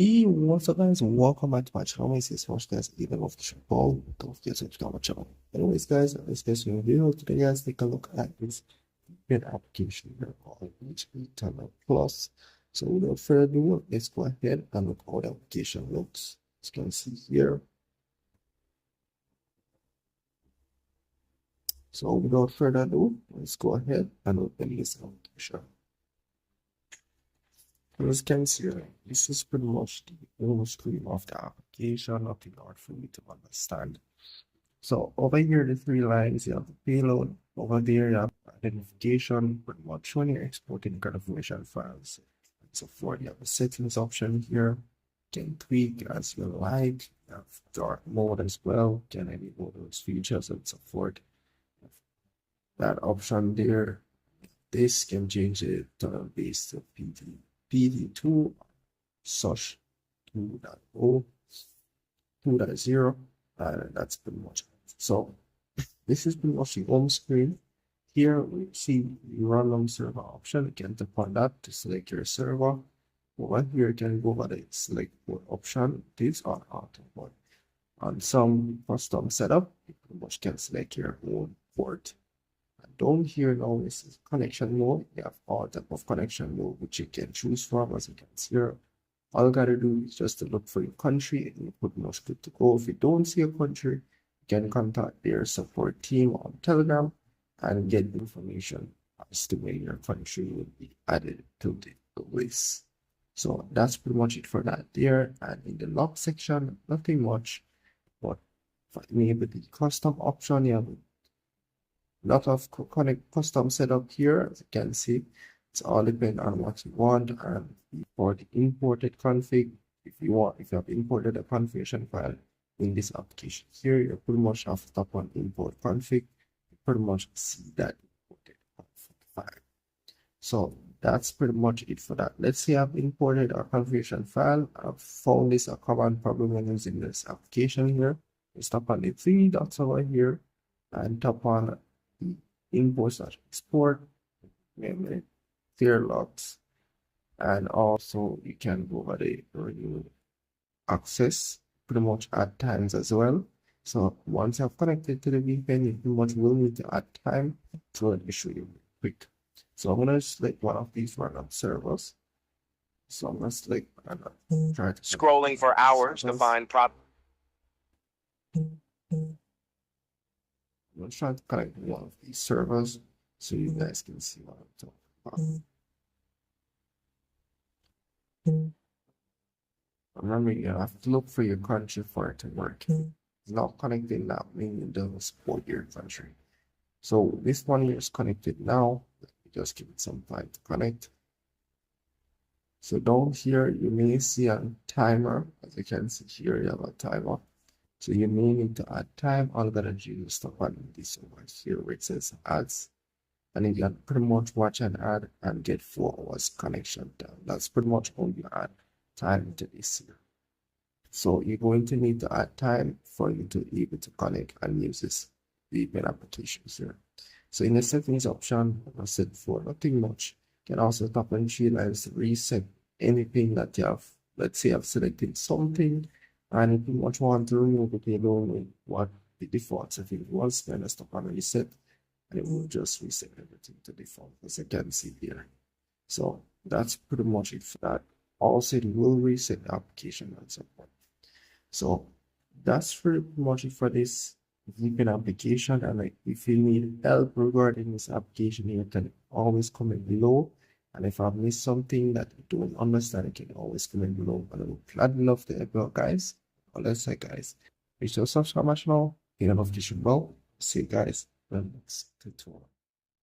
What's up guys, welcome back to my channel. This is watch guys, even of the ball. Don't forget to subscribe to my channel. Anyways guys, this is a video today guys. Take a look at this good application here called HP Tunnel Plus. So without further ado, let's go ahead and look how the application looks. As you can see here. So without further ado, let's go ahead and open this application. As you can see, this is pretty much the home screen of the application, nothing hard for me to understand. So over here, the three lines, you have the payload. Over there, you have identification, pretty much when you're exporting confirmation files. And so forth, you have the settings option here. You can tweak as you like. You have dark mode as well. You can enable those features and so forth. That option there, this can change it to based on PD2 such 2.0, 2.0, and that's pretty much it. So this is pretty much the home screen. Here we see the random server option. You can tap on that to select your server. Over here you can go over the select port option. These are auto port. On some custom setup, you pretty much can select your own port. Down here now is connection mode. You have all type of connection mode which you can choose from. As you can see here, all you gotta do is just to look for your country and you're pretty much good to go. If you don't see a country, you can contact their support team on Telegram and get information as to when your country will be added to the list. So that's pretty much it for that there. And in the log section, nothing much, but for me with the custom option, you have lot of custom setup here. As you can see, it's all depend on what you want. And for the imported config, if you have imported a configuration file in this application here, you pretty much have to tap on import config. You pretty much see that imported config file. So that's pretty much it for that. Let's say I've imported a configuration file. I've found this a common problem when using this application here. Just tap on the three dots over here and tap on import/export, memory, clear logs, and also you can go over the renew access pretty much at times as well. So once I've connected to the VPN, you pretty much will need to add time. So let me show you quick. So I'm gonna select one of these random servers. So I'm gonna select and try to scrolling for hours to find I'm trying to connect one of these servers so you guys can see what I'm talking about. Remember, you have to look for your country for it to work. It's not connected now, meaning it doesn't support your country. So this one here is connected now. Let me just give it some time to connect. So down here, you may see a timer. As you can see here, you have a timer. So you may need to add time. All you gotta do is stop on this over here where it says ads. And you can pretty much watch an ad and get 4 hours connection time. That's pretty much all you add time to this here. So you're going to need to add time for you to be able to connect and use this VPN applications here. So in the settings option, I said for nothing much. You can also tap on 3 lines to reset anything that you have. Let's say I've selected something. And if you want to remove it, you don't know what the default setting was, then let's stop and reset, and it will just reset everything to default, as you can see here. So that's pretty much it for that. Also, it will reset the application and so forth. So that's pretty much it for this VPN application. And if you need help regarding this application, you can always comment below. And if I've missed something that you don't understand, you can always comment below. And I would gladly love to help you out, guys. Well, let's say, guys, make sure to subscribe to my channel, hit the notification bell. See you guys in the next tutorial.